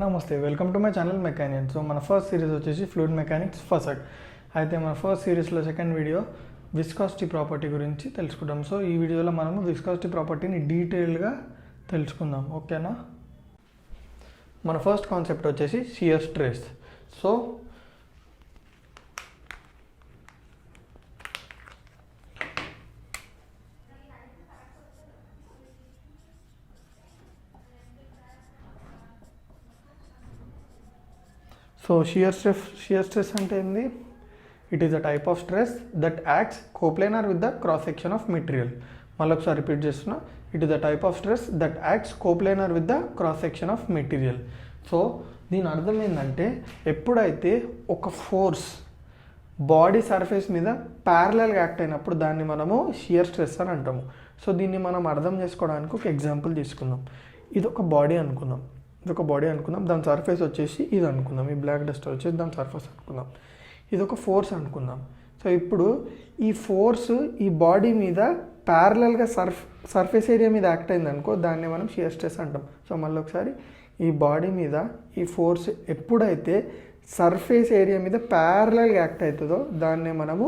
నమస్తే welcome to my channel Mechanion. So మన first series వచ్చేసి ఫ్లూయిడ్ మెకానిక్స్ ఫస్ట్. అయితే మన ఫస్ట్ సిరీస్లో సెకండ్ వీడియో విస్కాసిటీ ప్రాపర్టీ గురించి తెలుసుకుందాం. సో ఈ వీడియోలో మనము విస్కాసిటీ ప్రాపర్టీని డీటెయిల్గా తెలుసుకుందాం, ఓకేనా. మన ఫస్ట్ కాన్సెప్ట్ వచ్చేసి shear stress. So shear stress అంటే ఏంది? It is a type of stress that acts coplanar with the cross section of material. మళ్ళీ ఒకసారి రిపీట్ చేస్తున్నా, it is a type of stress that acts coplanar with the cross section of material. So దీని అర్థం ఏంటంటే, ఎప్పుడైతే ఒక force body surface మీద ప్యారలల్గా యాక్ట్ అయినప్పుడు దాన్ని మనము షియర్ స్ట్రెస్ అని అంటాము. సో దీన్ని మనం అర్థం చేసుకోవడానికి ఒక ఎగ్జాంపుల్ తీసుకుందాం. ఇది ఒక బాడీ అనుకుందాం, దాని సర్ఫేస్ వచ్చేసి ఇది అనుకుందాం, ఈ బ్లాక్ డస్ట్ వచ్చేసి దాని సర్ఫేస్ అనుకుందాం. ఇది ఒక ఫోర్స్ అనుకుందాం. సో ఇప్పుడు ఈ ఫోర్స్ ఈ బాడీ మీద ప్యారలల్గా సర్ఫేస్ ఏరియా మీద యాక్ట్ అయింది అనుకో, దాన్ని మనం షియర్ స్ట్రెస్ అంటాం. సో మళ్ళీ ఒకసారి, ఈ బాడీ మీద ఈ ఫోర్స్ ఎప్పుడైతే సర్ఫేస్ ఏరియా మీద ప్యారలల్గా యాక్ట్ అవుతుందో దాన్ని మనము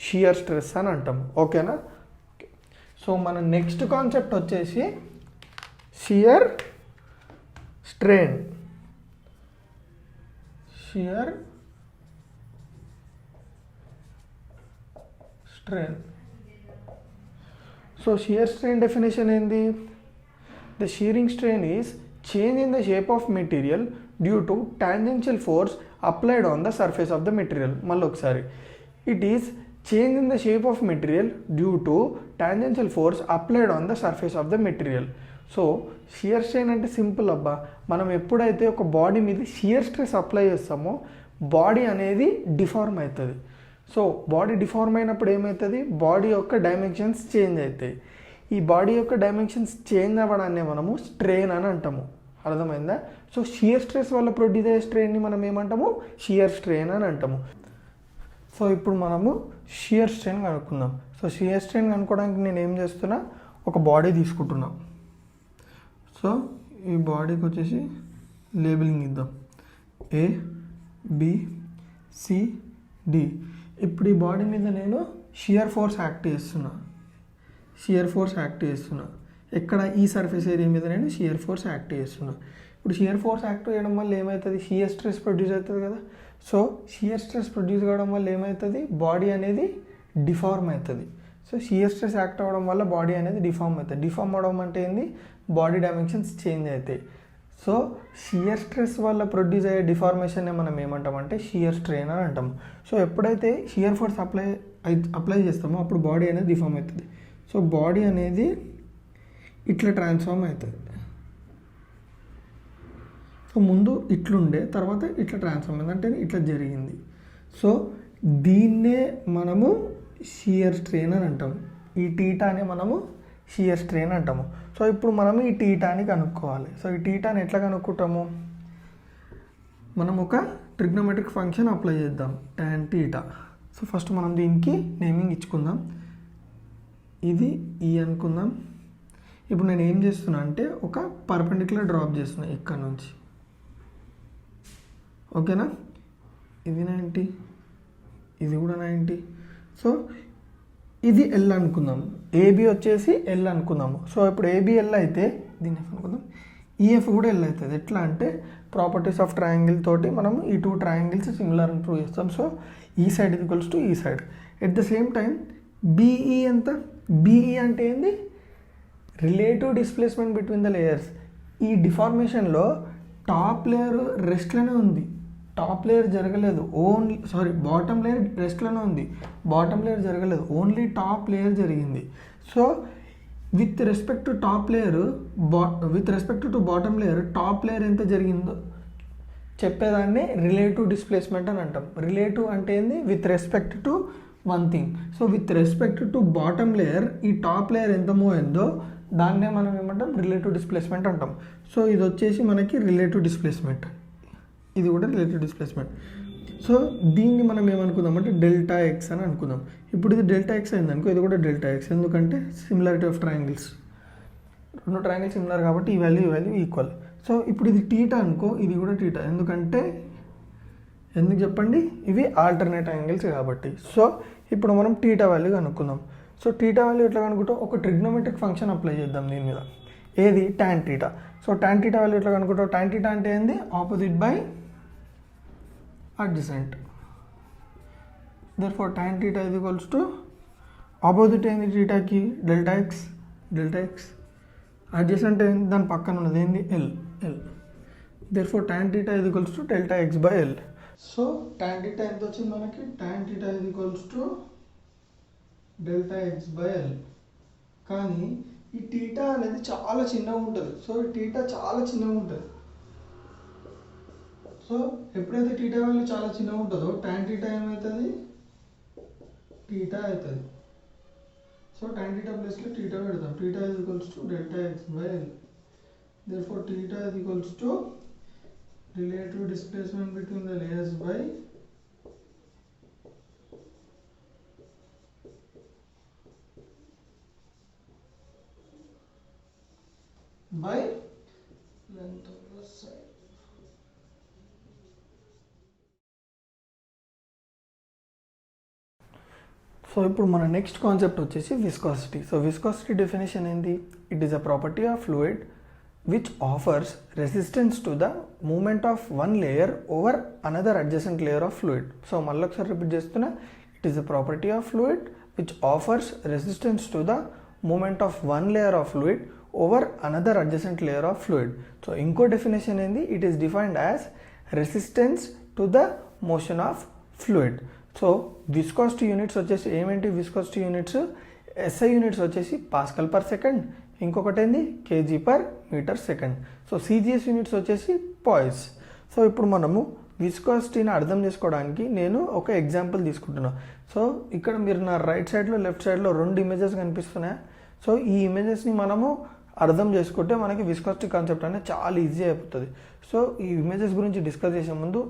షియర్ స్ట్రెస్ అని అంటాం, ఓకేనా. సో మన నెక్స్ట్ కాన్సెప్ట్ వచ్చేసి shear strain. So shear strain definition ఏంది? The shearing strain is change in the shape of material due to tangential force applied on the surface of the material. మళ్ళీ ఒకసారి, it is change in the shape of material due to tangential force applied on the surface of the material. So shear strain అంటే simple అబ్బా, మనం ఎప్పుడైతే ఒక body మీద shear stress apply చేస్తామో body అనేది డిఫార్మ్ అవుతుంది. సో బాడీ డిఫార్మ్ అయినప్పుడు ఏమవుతుంది? బాడీ యొక్క డైమెన్షన్స్ చేంజ్ అవుతాయి. ఈ బాడీ యొక్క డైమెన్షన్స్ చేంజ్ అవ్వడాన్ని మనము స్ట్రెయిన్ అని అంటాము, అర్థమైందా. సో షియర్ స్ట్రెస్ వల్ల ప్రొడ్యూస్ అయ్యే స్ట్రెయిన్ని మనం ఏమంటాము? షియర్ స్ట్రెయిన్ అని అంటాము. సో ఇప్పుడు మనము షియర్ స్ట్రెయిన్ కనుక్కుందాం. సో షియర్ స్ట్రెయిన్ కనుక్కోవడానికి నేను ఏం చేస్తున్నా, ఒక బాడీ తీసుకుంటున్నా. సో ఈ బాడీకి వచ్చేసి లేబులింగ్ ఇద్దాం, ఏ, బి, సి, డి. ఇప్పుడు ఈ బాడీ మీద నేను షియర్ ఫోర్స్ యాక్ట్ చేస్తున్నా. ఎక్కడ? ఈ సర్ఫేస్ ఏరియా మీద నేను షియర్ ఫోర్స్ యాక్ట్ చేస్తున్నా. ఇప్పుడు షియర్ ఫోర్స్ యాక్ట్ చేయడం వల్ల ఏమవుతుంది? షియర్ స్ట్రెస్ ప్రొడ్యూస్ అవుతుంది కదా. సో షియర్ స్ట్రెస్ ప్రొడ్యూస్ కావడం వల్ల ఏమవుతుంది? బాడీ అనేది డిఫార్మ్ అవుతుంది. సో షియర్ స్ట్రెస్ యాక్ట్ అవ్వడం వల్ల బాడీ అనేది డిఫార్మ్ అవుతుంది. డిఫార్మ్ అవ్వడం అంటే ఏంది? బాడీ డైమెన్షన్స్ చేంజ్ అవుతాయి. సో షియర్ స్ట్రెస్ వల్ల ప్రొడ్యూస్ అయ్యే డిఫార్మేషన్ని మనం ఏమంటామంటే షియర్ స్ట్రెయిన్ అని అంటాము. సో ఎప్పుడైతే షియర్ ఫోర్స్ అప్లై చేస్తామో అప్పుడు బాడీ అనేది డిఫార్మ్ అవుతుంది. సో బాడీ అనేది ఇట్లా ట్రాన్స్ఫార్మ్ అవుతుంది. సో ముందు ఇట్లుండే, తర్వాత ఇట్లా ట్రాన్స్ఫార్మ్ అయింది, అంటే ఇట్లా జరిగింది. సో దీన్నే మనము షియర్ స్ట్రెయిన్ అని అంటాము. ఈ టీటాని మనము షియర్ స్ట్రెయిన్ అంటాము. సో ఇప్పుడు మనం ఈ టీటాని కనుక్కోవాలి. సో ఈ టీటాని ఎట్లా కనుక్కుంటాము? మనం ఒక ట్రిగ్నోమెట్రిక్ ఫంక్షన్ అప్లై చేద్దాం, టాన్ టీటా. సో ఫస్ట్ మనం దీనికి నేమింగ్ ఇచ్చుకుందాం. ఇది ఈ అనుకుందాం. ఇప్పుడు నేను ఏం చేస్తున్నా అంటే ఒక పర్పెండిక్యులర్ డ్రాప్ చేస్తున్నా ఇక్కడ నుంచి, ఓకేనా. ఇది 90, ఇది కూడా 90. సో ఇది ఎల్ అనుకుందాం, ఏబి వచ్చేసి ఎల్ అనుకుందాము. సో ఇప్పుడు ఏబి ఎల్ అయితే దీన్ని ఎఫ్ అనుకుందాం, ఈఎఫ్ కూడా ఎల్ అవుతుంది. ఎట్లా అంటే ప్రాపర్టీస్ ఆఫ్ ట్రయాంగిల్ తోటి మనం ఈ టూ ట్రయాంగిల్స్ సిమిలర్ అని ప్రూవ్ చేస్తాం. సో ఈ సైడ్ ఈక్వల్స్ టు ఈ side. At the same time BE ఎంత? బీఈ అంటే ఏంది? Relative displacement between the layers. ఈ డిఫార్మేషన్లో టాప్ లేయర్ రెస్ట్లోనే ఉంది, టాప్ లేయర్ జరగలేదు. బాటమ్ లేయర్ రెస్ట్లోనే ఉంది, బాటమ్ లేయర్ జరగలేదు, ఓన్లీ టాప్ లేయర్ జరిగింది. So with respect to top layer, with respect to bottom layer, top layer ఎంత జరిగిందో చెప్పేదాన్ని రిలేటివ్ డిస్ప్లేస్మెంట్ అని అంటాం. రిలేటివ్ అంటే ఏంది? With respect to one thing. So with respect to bottom layer ఈ టాప్ లేయర్ ఎంత మూవ్ అయిందో దాన్నే మనం ఏమంటాం? రిలేటివ్ డిస్ప్లేస్మెంట్ అంటాం. సో ఇది వచ్చేసి మనకి రిలేటివ్ డిస్ప్లేస్మెంట్, ఇది కూడా రిలేటివ్ డిస్ప్లేస్మెంట్. సో దీన్ని మనం ఏమనుకుందాం అంటే డెల్టా ఎక్స్ అని అనుకుందాం. ఇప్పుడు ఇది డెల్టా ఎక్స్ అయింది అనుకో, ఇది కూడా డెల్టా ఎక్స్. ఎందుకంటే సిమిలారిటీ ఆఫ్ ట్రయాంగిల్స్, రెండు ట్రయాంగిల్స్ సిమిలర్ కాబట్టి ఈ వాల్యూ ఈక్వల్. సో ఇప్పుడు ఇది టీటా అనుకో, ఇది కూడా టీటా. ఎందుకు చెప్పండి, ఇవి ఆల్టర్నేట్ యాంగిల్స్ కాబట్టి. సో ఇప్పుడు మనం టీటా వాల్యూ కనుక్కుందాం. సో టీటా వాల్యూ ఎట్లా కనుక్కుంటాం, ఒక ట్రిగ్నోమెట్రిక్ ఫంక్షన్ అప్లై చేద్దాం దీని మీద. ఏది, tan theta. So tan theta value ఎట్లా కనుక్కుంటాం, tan టీటా అంటే ఏంది, opposite by adjacent. Therefore tan theta is equals to opposite ఏంది టీటాకి, డెల్టా ఎక్స్. అడ్జసెంట్ ఏంది, దాని పక్కన ఉన్నది ఏంది, L. Therefore tan theta is equals to delta X by L. So tan theta ఎంత వచ్చింది మనకి, tan theta is equals to delta X by L. కానీ ఈ టీటా అనేది చాలా చిన్నగా ఉంటుంది. సో ఈ టీటా చాలా చిన్నగా ఉంటుంది. సో ఎప్పుడైతే టీటా వాల్యూ చాలా చిన్నగా ఉంటుందో tan టీటా ఏమవుతుంది, టీటా అవుతుంది. సో tan టీటా ప్లేస్లో టీటా పెడతాం. Theta is equals to delta X by L. Therefore theta is equals to relative displacement between the layers by length of the side. So ఇప్పుడు మన next concept వచ్చేసి viscosity. So viscosity definition ఏంది, it is a property of fluid which offers resistance to the movement of one layer over another adjacent layer of fluid. So మళ్ళీ ఒకసారి repeat చేస్తున్నా, it is a property of fluid which offers resistance to the movement of one layer of fluid over another adjacent layer of fluid. So ఇంకో definition ఏంది, it is defined as resistance to the motion of fluid. So viscosity units వచ్చేసి ఏమేంటి, viscosity units SI units వచ్చేసి pascal per second, ఇంకొకటి ఏంది KG per metre second. So CGS units వచ్చేసి poise. So ఇప్పుడు మనము విస్కాసిటీని అర్థం చేసుకోవడానికి నేను ఒక ఎగ్జాంపుల్ తీసుకుంటున్నాను. సో ఇక్కడ మీరు నా రైట్ సైడ్లో లెఫ్ట్ సైడ్లో 2 ఇమేజెస్ కనిపిస్తున్నాయి. సో ఈ ఇమేజెస్ని మనము అర్థం చేసుకుంటే మనకి విస్కాసిటీ కాన్సెప్ట్ అనేది చాలా ఈజీ అయిపోతుంది. సో ఈ ఇమేజెస్ గురించి డిస్కస్ చేసే ముందు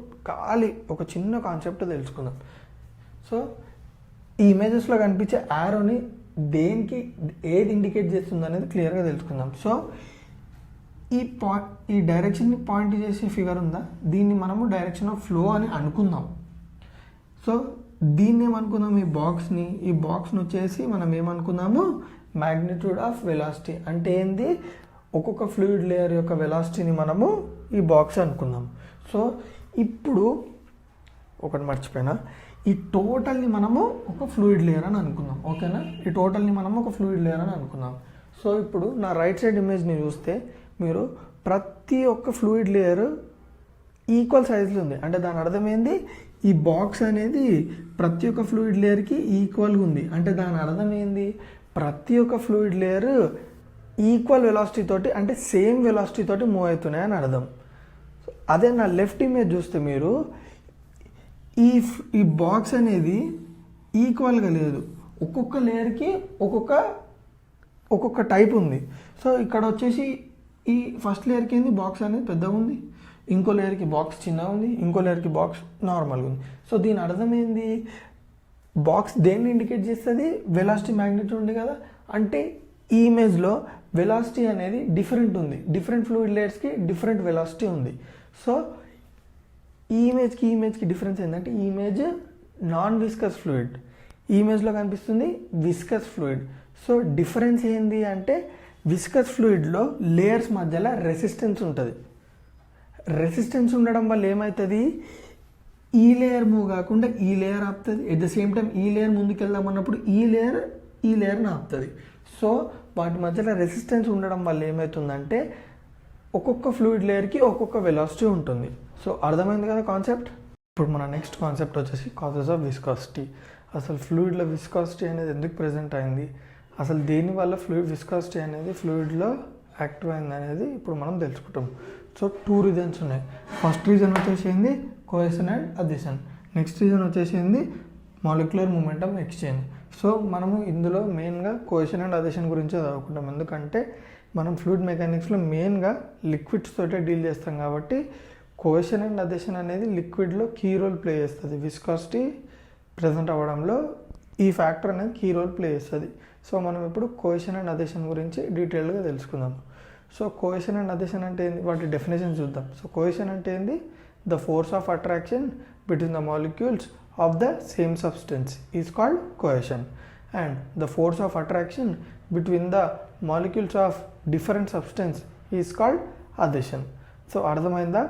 ఒక చిన్న కాన్సెప్ట్ తెలుసుకుందాం. సో ఈ ఇమేజెస్లో కనిపించే యారోని దేనికి ఏది ఇండికేట్ చేస్తుంది అనేది క్లియర్గా తెలుసుకుందాం. సో ఈ డైరెక్షన్ని పాయింట్ చేసే ఫిగర్ ఉందా, దీన్ని మనము డైరెక్షన్ ఆఫ్ ఫ్లో అని అనుకుందాం. సో దీన్ని ఏమనుకుందాం, ఈ బాక్స్ని వచ్చేసి మనం ఏమనుకుందాము, మ్యాగ్నిట్యూడ్ ఆఫ్ వెలాసిటీ. అంటే ఏంది, ఒక్కొక్క ఫ్లూయిడ్ లేయర్ యొక్క వెలాసిటీని మనము ఈ బాక్స్ అనుకుందాం. సో ఇప్పుడు ఒకటి మర్చిపోయినా, ఈ టోటల్ని మనము ఒక ఫ్లూయిడ్ లేయర్ అని అనుకుందాం. ఓకేనా, ఈ టోటల్ని మనము ఒక ఫ్లూయిడ్ లేయర్ అని అనుకుందాం. సో ఇప్పుడు నా రైట్ సైడ్ ఇమేజ్ని చూస్తే మీరు ప్రతి ఒక్క ఫ్లూయిడ్ లేయర్ ఈక్వల్ సైజులో ఉంది. అంటే దాని అర్థం ఏంది, ఈ బాక్స్ అనేది ప్రతి ఒక్క ఫ్లూయిడ్ లేయర్కి ఈక్వల్గా ఉంది. అంటే దాని అర్థం ఏంది, ప్రతి ఒక్క ఫ్లూయిడ్ లేయర్ ఈక్వల్ వెలాసిటీ తోటి, అంటే సేమ్ వెలాసిటీ తోటి మూవ్ అవుతున్నాయి అని అర్థం. అదే నా లెఫ్ట్ ఇమేజ్ చూస్తే మీరు ఈ బాక్స్ అనేది ఈక్వల్గా లేదు, ఒక్కొక్క లేయర్కి ఒక్కొక్క టైప్ ఉంది. సో ఇక్కడ వచ్చేసి ఈ ఫస్ట్ లేయర్కి ఏంది, బాక్స్ అనేది పెద్దగా ఉంది, ఇంకో లేయర్కి బాక్స్ చిన్నగా ఉంది, ఇంకో లేయర్కి బాక్స్ నార్మల్గా ఉంది. సో దీని అర్థం ఏంది, బాక్స్ దేన్ని ఇండికేట్ చేస్తుంది, వెలాసిటీ మ్యాగ్నిట్యూడ్ ఉంది కదా. అంటే ఈ ఇమేజ్లో వెలాసిటీ అనేది డిఫరెంట్ ఉంది, డిఫరెంట్ ఫ్లూయిడ్ లేయర్స్కి డిఫరెంట్ వెలాసిటీ ఉంది. సో ఈ ఇమేజ్కి డిఫరెన్స్ ఏంటంటే, ఈ ఇమేజ్ నాన్ విస్కస్ ఫ్లూయిడ్, ఈ ఇమేజ్లో కనిపిస్తుంది విస్కస్ ఫ్లూయిడ్. సో డిఫరెన్స్ ఏంది అంటే, విస్కస్ ఫ్లూయిడ్లో లేయర్స్ మధ్యలో రెసిస్టెన్స్ ఉంటుంది. రెసిస్టెన్స్ ఉండడం వల్ల ఏమవుతుంది, ఈ లేయర్ మూవ్ కాకుండా ఈ లేయర్ ఆపుతుంది. ఎట్ ద సేమ్ టైం ఈ లేయర్ ముందుకు వెళ్దాం అన్నప్పుడు ఈ లేయర్ని ఆపుతుంది. సో వాటి మధ్యలో రెసిస్టెన్స్ ఉండడం వల్ల ఏమవుతుందంటే, ఒక్కొక్క ఫ్లూయిడ్ లేయర్కి ఒక్కొక్క వెలాసిటీ ఉంటుంది. సో అర్థమైంది కదా కాన్సెప్ట్. ఇప్పుడు మన నెక్స్ట్ కాన్సెప్ట్ వచ్చేసి కాజెస్ ఆఫ్ విస్కాసిటీ. అసలు ఫ్లూయిడ్లో విస్కాసిటీ అనేది ఎందుకు ప్రెజెంట్ అయింది, అసలు దేనివల్ల విస్కాసిటీ అనేది ఫ్లూయిడ్లో యాక్టివ్ అయింది అనేది ఇప్పుడు మనం తెలుసుకుంటాం. సో 2 రీజన్స్ ఉన్నాయి. ఫస్ట్ రీజన్ వచ్చేసింది cohesion and addition. Next reason వచ్చేసింది మాలిక్యులర్ మొమెంటమ్ ఎక్స్చేంజ్. సో మనము ఇందులో మెయిన్గా కోహెషన్ అండ్ అడిషన్ గురించి చదువుకుంటాం. ఎందుకంటే మనం ఫ్లూయిడ్ మెకానిక్స్లో మెయిన్గా లిక్విడ్స్ తోటే డీల్ చేస్తాం కాబట్టి కోహెషన్ అండ్ అడిషన్ అనేది లిక్విడ్లో కీ రోల్ ప్లే చేస్తుంది. విస్కాసిటీ ప్రజెంట్ అవ్వడంలో ఈ ఫ్యాక్టర్ అనేది కీ రోల్ ప్లే చేస్తుంది. సో మనం ఇప్పుడు కోహెషన్ అండ్ అడిషన్ గురించి డీటెయిల్గా తెలుసుకుందాం. సో కోహెషన్ అండ్ అదేషన్ అంటే ఏంది, వాటి డెఫినేషన్ చూద్దాం. సో కోహెషన్ అంటే ఏంది, the force of attraction between the molecules of the same substance is called cohesion, and the force of attraction between the molecules of different substance is called adhesion. So అర్థమైందా,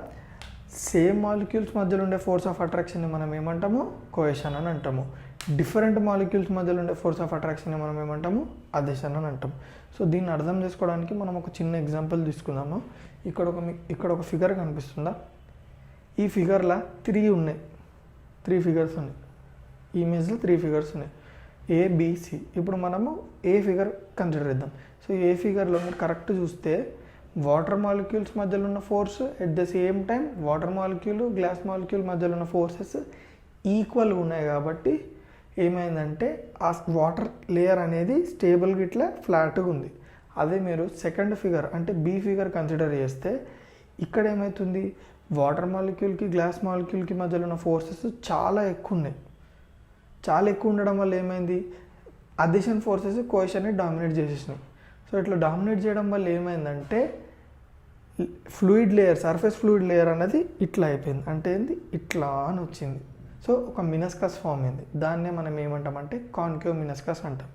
same molecules మధ్యలో ఉండే force of అట్రాక్షన్ని మనం ఏమంటాము, cohesion అని అంటాము. Different molecules మధ్యలో ఉండే force of అట్రాక్షన్ని మనం ఏమంటాము, అదేషన్ అని అంటాం. సో దీన్ని అర్థం చేసుకోవడానికి మనం ఒక చిన్న ఎగ్జాంపుల్ తీసుకుందాము. ఇక్కడ ఒక ఫిగర్ కనిపిస్తుందా, ఈ ఫిగర్లో 3 ఫిగర్స్ ఉన్నాయి. ఈ ఇమేజ్లో 3 ఫిగర్స్ ఉన్నాయి, ఏబిసి. ఇప్పుడు మనము ఏ ఫిగర్ కన్సిడర్ చేద్దాం. సో ఏ ఫిగర్లో మీరు కరెక్ట్ చూస్తే వాటర్ మాలిక్యూల్స్ మధ్యలో ఉన్న force at the same time water molecule glass molecule మధ్యలో ఉన్న ఫోర్సెస్ ఈక్వల్గా ఉన్నాయి. కాబట్టి ఏమైందంటే ఆ వాటర్ లేయర్ అనేది స్టేబుల్గా ఇట్లా ఫ్లాట్గా ఉంది. అదే మీరు సెకండ్ ఫిగర్ అంటే బి ఫిగర్ కన్సిడర్ చేస్తే ఇక్కడ ఏమవుతుంది, వాటర్ మాలిక్యూల్కి గ్లాస్ మాలిక్యూల్కి మధ్యలో ఉన్న ఫోర్సెస్ చాలా ఎక్కువ ఉన్నాయి. చాలా ఎక్కువ ఉండడం వల్ల ఏమైంది, అడిషన్ ఫోర్సెస్ కోహెషన్ని డామినేట్ చేసేసినాయి. సో ఇట్లా డామినేట్ చేయడం వల్ల ఏమైందంటే fluid layer, surface fluid layer అనేది ఇట్లా అయిపోయింది. అంటే ఏంది, ఇట్లా అని వచ్చింది. సో ఒక మినస్కస్ ఫామ్ అయింది. దాన్నే మనం ఏమంటామంటే కాన్కేవ్ మినస్కస్ అంటాం.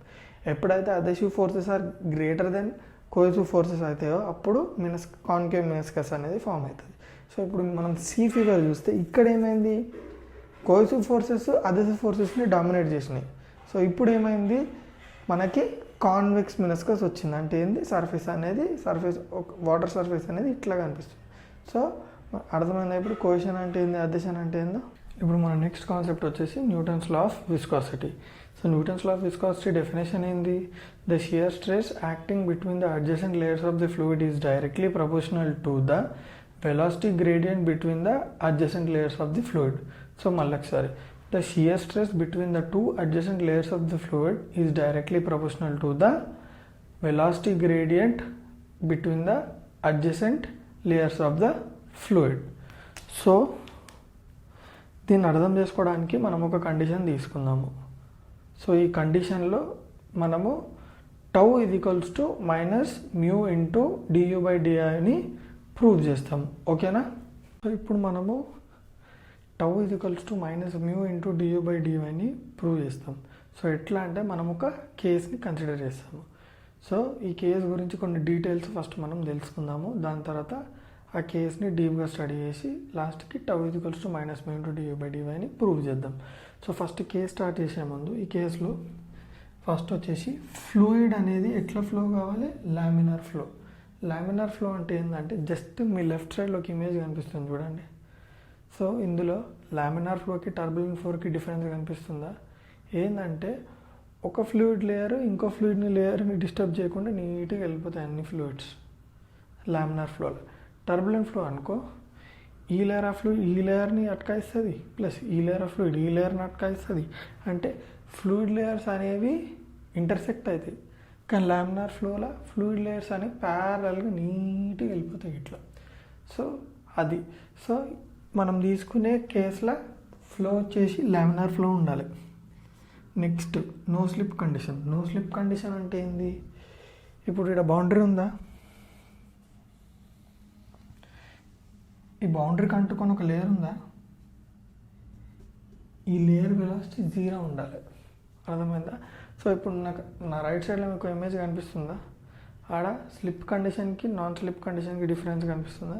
ఎప్పుడైతే adhesive forces are greater than cohesive forces అవుతాయో అప్పుడు కాన్కేవ్ మినస్కస్ అనేది ఫామ్ అవుతుంది. సో ఇప్పుడు మనం సి ఫిగర్ చూస్తే ఇక్కడ ఏమైంది, కోహెసివ్ ఫోర్సెస్ అదెసివ్ ఫోర్సెస్ని డామినేట్ చేసినాయి. సో ఇప్పుడు ఏమైంది, మనకి కాన్వెక్స్ మినస్కస్ వచ్చింది. అంటే ఏంది, వాటర్ సర్ఫేస్ అనేది ఇట్లా కనిపిస్తుంది. సో అర్థమైందా ఇప్పుడు కోహెషన్ అంటే ఏంది, అదేషన్ అంటే ఏందో. ఇప్పుడు మన నెక్స్ట్ కాన్సెప్ట్ వచ్చేసి Newton's law of viscosity. So Newton's law of viscosity definition ఏంది, the shear stress acting between the adjacent layers of the fluid is directly proportional to the velocity gradient between the adjacent layers of the fluid. So మళ్ళీ ఒకసారి, the shear stress between the two adjacent layers of the fluid is directly proportional to the velocity gradient between the adjacent layers of the fluid. So దీన్ని అర్థం చేసుకోవడానికి మనం ఒక condition తీసుకుందాము. So ఈ కండిషన్లో మనము tau is equals to minus mu into d u by డిఐని ప్రూవ్ చేస్తాము. ఓకేనా. సో ఇప్పుడు మనము tau is equals to minus mu into d u by డివైని ప్రూవ్ చేస్తాం. సో ఎట్లా అంటే మనం ఒక కేస్ని కన్సిడర్ చేస్తాము. సో ఈ కేస్ గురించి కొన్ని డీటెయిల్స్ ఫస్ట్ మనం తెలుసుకుందాము. దాని తర్వాత ఆ కేస్ని డీప్గా స్టడీ చేసి లాస్ట్కి tau is equals to minus mu into d u by డివైని ప్రూవ్ చేద్దాం. సో ఫస్ట్ కేస్ స్టార్ట్ చేసే ముందు ఈ కేసులో ఫస్ట్ వచ్చేసి ఫ్లూయిడ్ అనేది ఎట్లా ఫ్లో కావాలి, లామినార్ ఫ్లో. లామినార్ ఫ్లో అంటే ఏంటంటే జస్ట్ మీ లెఫ్ట్ సైడ్లో ఒక ఇమేజ్ కనిపిస్తుంది చూడండి. సో ఇందులో లామినార్ ఫ్లోకి టర్బులెంట్ ఫ్లోకి డిఫరెన్స్ కనిపిస్తుందా, ఏంటంటే ఒక ఫ్లూయిడ్ లేయర్ ఇంకో లేయర్ని డిస్టర్బ్ చేయకుండా నీట్గా వెళ్ళిపోతాయి అన్ని ఫ్లూయిడ్స్ లామినార్ ఫ్లోలో. టర్బులెంట్ ఫ్లో అనుకో, ఈ లేయర్ ఆఫ్ ఫ్లూయిడ్ ఈ లేయర్ని అటకాయిస్తుంది, ప్లస్ ఈ లేయర్ ఆఫ్ ఫ్లూయిడ్ ఈ లేయర్ని అటకాయిస్తుంది. అంటే ఫ్లూయిడ్ లేయర్స్ అనేవి ఇంటర్సెక్ట్ అవుతాయి. కానీ లామినార్ ఫ్లోలో ఫ్లూయిడ్ లేయర్స్ అనేవి ప్యారల్గా నీట్గా వెళ్ళిపోతాయి ఇట్లా. సో అది సో మనం తీసుకునే కేసులో ఫ్లో వచ్చేసి లామినార్ ఫ్లో ఉండాలి. Next no slip condition. No slip condition అంటే ఏంది, ఇప్పుడు ఇక్కడ బౌండరీ ఉందా, ఈ బౌండరీకి అంటుకొని ఒక లేయర్ ఉందా, ఈ లేయర్ వెలాసిటీ 0 ఉండాలి. అర్థమైందా. సో ఇప్పుడు నా రైట్ సైడ్లో మీకు ఇమేజ్ కనిపిస్తుందా, ఆడ స్లిప్ కండిషన్కి నాన్ స్లిప్ కండిషన్కి డిఫరెన్స్ కనిపిస్తుందా.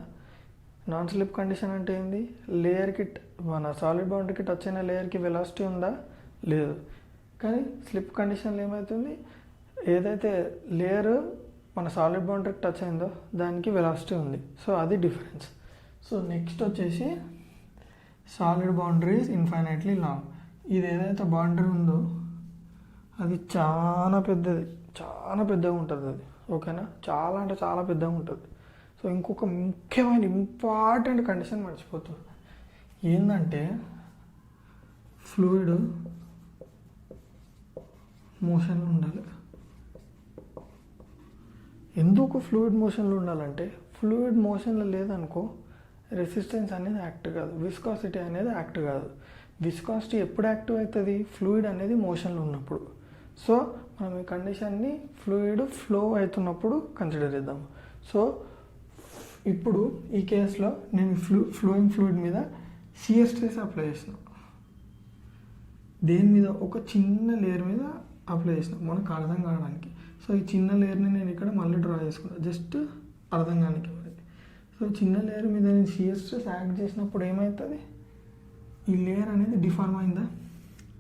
నాన్ స్లిప్ కండిషన్ అంటే ఏంది, లేయర్కి మన సాలిడ్ బౌండరీకి టచ్ అయిన లేయర్కి వెలాసిటీ ఉందా, లేదు. కానీ స్లిప్ కండిషన్లో ఏమవుతుంది, ఏదైతే లేయర్ మన సాలిడ్ బౌండరీకి టచ్ అయిందో దానికి వెలాసిటీ ఉంది. సో అది డిఫరెన్స్. సో నెక్స్ట్ వచ్చేసి solid boundary is infinitely long. ఇది ఏదైతే బౌండరీ ఉందో అది చాలా పెద్దగా ఉంటుంది అది. ఓకేనా, చాలా అంటే చాలా పెద్దగా ఉంటుంది. సో ఇంకొక ముఖ్యమైన ఇంపార్టెంట్ కండిషన్ మర్చిపోతుంది, ఏంటంటే ఫ్లూయిడ్ మోషన్లో ఉండాలి. ఎందుకు ఫ్లూయిడ్ మోషన్లో ఉండాలంటే, ఫ్లూయిడ్ మోషన్లో లేదనుకో రెసిస్టెన్స్ అనేది యాక్ట్ కాదు, విస్కాసిటీ అనేది యాక్ట్ కాదు. విస్కాసిటీ ఎప్పుడు యాక్టివ్ అవుతుంది, ఫ్లూయిడ్ అనేది మోషన్లో ఉన్నప్పుడు. సో మనం ఈ కండిషన్ని ఫ్లూయిడ్ ఫ్లో అవుతున్నప్పుడు కన్సిడర్ చేద్దాం. సో ఇప్పుడు ఈ కేసులో నేను ఫ్లోయింగ్ ఫ్లూయిడ్ మీద షియర్ స్ట్రెస్ అప్లై చేసిన, దేని మీద ఒక చిన్న లేయర్ మీద అప్లై చేసిన మనకు అర్థం కావడానికి. సో ఈ చిన్న లేయర్ని నేను ఇక్కడ మళ్ళీ డ్రా చేసుకున్నాను జస్ట్ అర్థం కానికి. సో చిన్న లేయర్ మీద నేను షియర్ స్ట్రెస్ యాక్ట్ చేసినప్పుడు ఏమవుతుంది, ఈ లేయర్ అనేది డిఫార్మ్ అయిందా,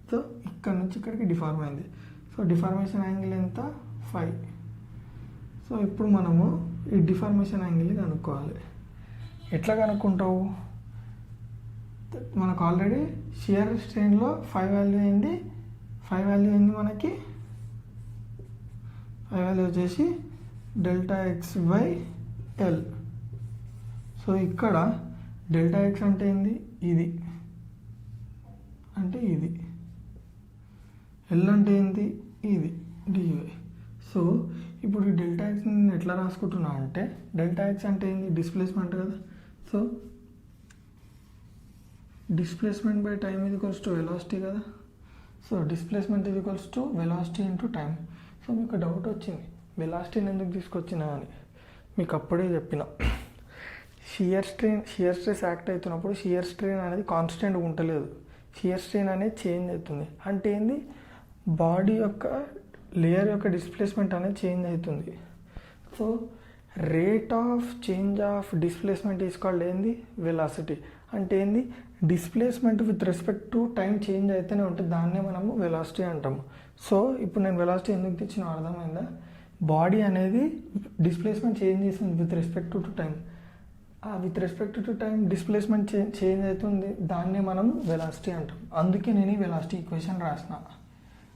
సో ఇక్కడ నుంచి ఇక్కడికి డిఫార్మ్ అయింది. సో డిఫార్మేషన్ యాంగిల్ ఎంత 5. సో ఇప్పుడు మనము ఈ డిఫార్మేషన్ యాంగిల్ని కనుక్కోవాలి. ఎట్లా కనుక్కుంటావు, మనకు ఆల్రెడీ షియర్ స్ట్రెయిన్లో 5 వాల్యూ అయింది. 5 వాల్యూ అయింది మనకి, 5 వాల్యూ వచ్చేసి Δx/L. సో ఇక్కడ Δx అంటే ఏంది, ఇది అంటే ఇది, L అంటే ఏంటి, ఇది dy. సో ఇప్పుడు ఈ Δx నేను ఎట్లా రాసుకుంటున్నా అంటే, Δx అంటే ఏంది, డిస్ప్లేస్మెంట్ కదా. So displacement by time equals to velocity కదా. So displacement equals to velocity into time. So మీకు డౌట్ వచ్చింది వెలాసిటీని ఎందుకు తీసుకొచ్చినా అని, మీకు అప్పుడే చెప్పిన. షియర్ స్ట్రెస్ యాక్ట్ అవుతున్నప్పుడు షియర్ స్ట్రెయిన్ అనేది కాన్స్టెంట్గా ఉండలేదు, షియర్ స్ట్రెయిన్ అనేది చేంజ్ అవుతుంది. అంటే ఏంది, బాడీ యొక్క లేయర్ యొక్క డిస్ప్లేస్మెంట్ అనేది చేంజ్ అవుతుంది. So rate of change of displacement is called ఏంది, వెలాసిటీ. అంటే ఏంది, displacement with respect to time change అయితేనే ఉంటుంది, దాన్నే మనము వెలాసిటీ అంటాము. సో ఇప్పుడు నేను వెలాసిటీ ఎందుకు తెచ్చినా అర్థమైందా, బాడీ అనేది డిస్ప్లేస్మెంట్ చేంజ్ చేస్తుంది with respect to time. With respect to time displacement change అవుతుంది, దాన్నే మనం వెలాసిటీ అంటాం. అందుకే నేను ఈ వెలాసిటీ ఈక్వేషన్ రాసిన.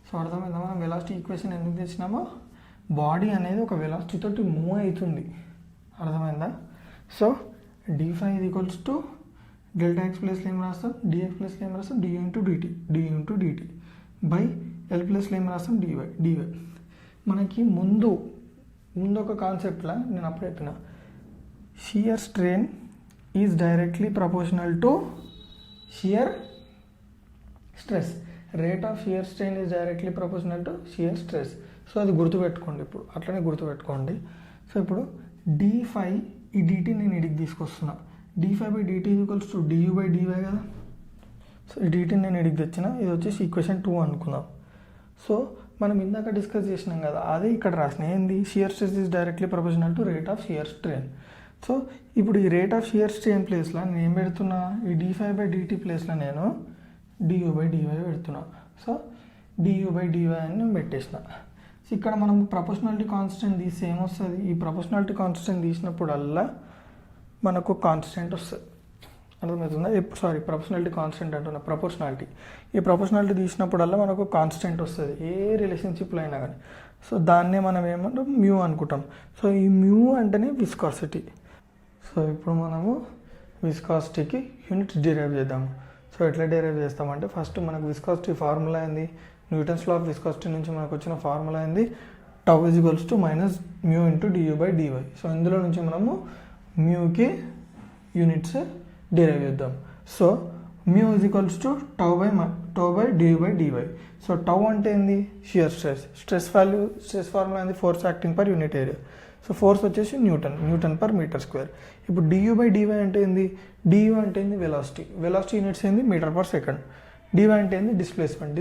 సో అర్థమైందా, మనం వెలాసిటీ ఈక్వేషన్ ఎందుకు తెచ్చినామో, బాడీ అనేది ఒక వెలాసిటీ తోటి మూవ్ అవుతుంది, అర్థమైందా. So d5 equals to Δx ప్లస్లో ఏం రాస్తాం, dx ప్లస్లో ఏం రాస్తాం, du into dt by L ప్లస్లో ఏం రాస్తాం, dy. మనకి ముందు ఒక కాన్సెప్ట్లా నేను అప్పుడు చెప్పిన, shear strain is directly proportional to shear stress. Rate of shear strain is directly proportional to shear stress. So అది గుర్తుపెట్టుకోండి, ఇప్పుడు అట్లనే గుర్తుపెట్టుకోండి. సో ఇప్పుడు d5 ఈ dt నేను ఇడికి తీసుకొస్తున్నా, d5/dt ఈక్వల్స్ టు du/dy కదా. సో ఈ dt నేను ఇడికి తెచ్చిన, ఇది వచ్చేసి ఈక్వేషన్ 2 అనుకుందాం. సో మనం ఇందాక డిస్కస్ చేసినాం కదా, అదే ఇక్కడ రాసిన ఏంది, shear stress is directly proportional to rate of shear strain. So ఇప్పుడు ఈ రేట్ ఆఫ్ షియర్ స్ట్రెయిన్ ప్లేస్లో నేను ఏం పెడుతున్నా, ఈ d5/dt ప్లేస్లో నేను du/dy పెడుతున్నా. సో du/dy అని నేను పెట్టేసిన. సో ఇక్కడ మనం ప్రపోర్షనాలిటీ కాన్స్టెంట్ తీస్తే ఏమొస్తుంది, ఈ ప్రపోర్షనాలిటీ కాన్స్టెంట్ తీసినప్పుడల్లా మనకు కాన్స్టెంట్ వస్తుంది, అర్థమవుతుందా. సారీ, ప్రపోర్షనాలిటీ కాన్స్టెంట్ అంటున్నా, ప్రపోర్షనాలిటీ. ఈ ప్రపోర్షనాలిటీ తీసినప్పుడల్లా మనకు కాన్స్టెంట్ వస్తుంది ఏ రిలేషన్షిప్లో అయినా కానీ. సో దాన్నే మనం ఏమంటాం, మ్యూ అనుకుంటాం. సో ఈ మ్యూ అంటేనే విస్కాసిటీ. సో ఇప్పుడు మనము విస్కాసిటీకి యూనిట్స్ డిరైవ్ చేద్దాము. సో ఎట్లా డిరైవ్ చేస్తామంటే, ఫస్ట్ మనకు విస్కాసిటీ ఫార్ములా ఏంది, న్యూటన్స్ లా ఆఫ్ విస్కాసిటీ నుంచి మనకు వచ్చిన ఫార్ములా ఏంది, tau is equals to minus mu into du/dy. So ఇందులో నుంచి మనము మ్యూకి యూనిట్స్ డిరైవ్ చేద్దాం. So mu is equals to tau by du/dy. So tau అంటే ఏంది, షియర్ స్ట్రెస్ ఫార్ములా ఏంది, force acting per unit area. So force వచ్చేసి Newton per metre square. ఇప్పుడు du/dy అంటే ఏంది, du అంటే ఏంది, వెలాసిటీ యూనిట్స్ ఏంది, మీటర్ పర్ సెకండ్. dy అంటే ఏంది, డిస్ప్లేస్మెంట్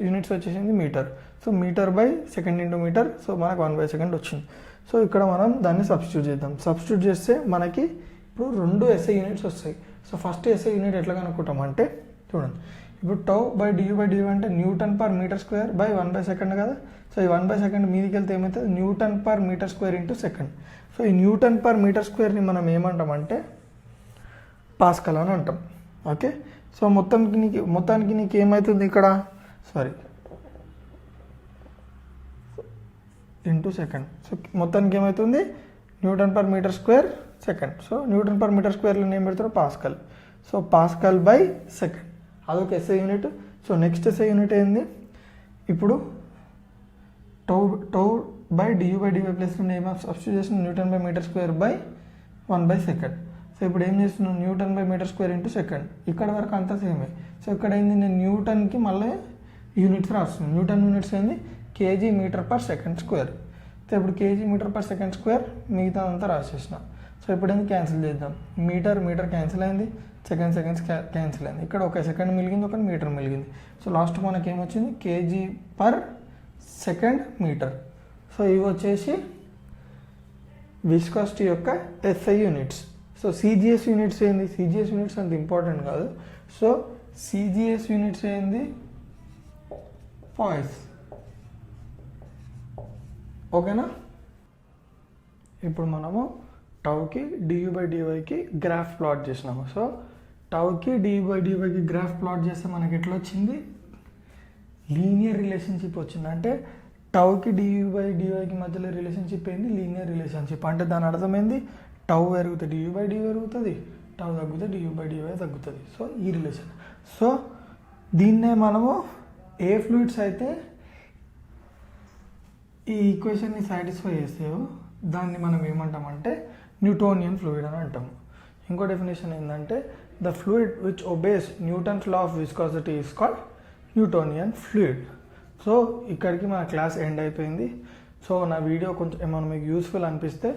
యూనిట్స్ వచ్చేసింది metre. So metre by second into metre. So మనకు 1/సెకండ్ వచ్చింది. సో ఇక్కడ మనం దాన్ని సబ్స్టిట్యూట్ చేద్దాం. సబ్స్టిట్యూట్ చేస్తే మనకి ఇప్పుడు 2 SI యూనిట్స్ వస్తాయి. సో ఫస్ట్ SI యూనిట్ ఎట్లా కనుక్కుంటాం అంటే, చూడండి, ఇప్పుడు du/dy అంటే newton per metre square by 1/సెకండ్ కదా. సో ఈ 1/సెకండ్ మీదికి వెళ్తే ఏమవుతుంది, newton per metre square into second. So ఈ న్యూటన్ పర్ మీటర్ స్క్వేర్ని మనం ఏమంటామంటే పాస్కల్ అని అంటాం. ఓకే. సో మొత్తానికి నీకు ఏమవుతుంది ఇక్కడ, సారీ, ఇంటూ సెకండ్. సో మొత్తానికి ఏమవుతుంది, newton per metre square second. So newton per metre స్క్వేర్లో ఏం పెడతారు, pascal. So pascal by second, అదొక SI unit. So next SI unit ఏంది, ఇప్పుడు టౌ బై du/dy ప్లస్ ఏమో సబ్స్టిట్యూట్ చేసిన newton by metre square by 1/సెకండ్. సో ఇప్పుడు ఏం చేస్తున్నాను, newton by metre square into second. ఇక్కడ వరకు అంతా సేమే. సో ఇక్కడ ఏంది, నేను న్యూటన్కి మళ్ళీ యూనిట్స్ రాస్తున్నాను. న్యూటన్ యూనిట్స్ ఏంది, kg metre per second square. So ఇప్పుడు kg metre per second square మిగతా అంతా రాసేసిన. సో ఇప్పుడు ఏంది క్యాన్సిల్ చేద్దాం. మీటర్ క్యాన్సిల్ అయింది, సెకండ్స్ క్యాన్సిల్ అయింది. ఇక్కడ ఒక సెకండ్ మిలిగింది, ఒక మీటర్ మిలిగింది. సో లాస్ట్ మనకి ఏమొచ్చింది, KG per second metre. So ఇవి వచ్చేసి విస్కాసిటీ యొక్క SI units. So CGS units ఏంది, సిజిఎస్ యూనిట్స్ అంత ఇంపార్టెంట్ కాదు. సో సిజిఎస్ యూనిట్స్ ఏంది, పాయిస్. ఓకేనా. ఇప్పుడు మనము టౌకి du/dyకి గ్రాఫ్ ప్లాట్ చేసినాము. సో టౌకి du/dyకి గ్రాఫ్ ప్లాట్ చేస్తే మనకి ఎట్లా వచ్చింది, లీనియర్ రిలేషన్షిప్ వచ్చింది. అంటే టౌకి du/dyకి మధ్యలో రిలేషన్షిప్ ఏంది, లీనియర్ రిలేషన్షిప్. అంటే దాని అర్థమైంది, టౌ పెరిగితే du/dy పెరుగుతుంది, టౌ తగ్గితే du/dy తగ్గుతుంది. సో ఈ రిలేషన్. సో దీన్నే మనము ఏ ఫ్లూయిడ్స్ అయితే ఈ ఈక్వేషన్ని సాటిస్ఫై చేస్తాయో దాన్ని మనం ఏమంటామంటే న్యూటోనియన్ ఫ్లూయిడ్ అని అంటాము. ఇంకో డెఫినేషన్ ఏంటంటే the fluid which obeys Newton's law of viscosity is called Newtonian fluid. So ఇక్కడికి మన క్లాస్ ఎండ్ అయిపోయింది. సో నా వీడియో కొంచెం ఏమైనా మీకు యూస్ఫుల్ అనిపిస్తే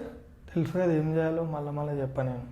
తెలుసు కదా ఏం చేయాలో మళ్ళీ చెప్పాను నేను.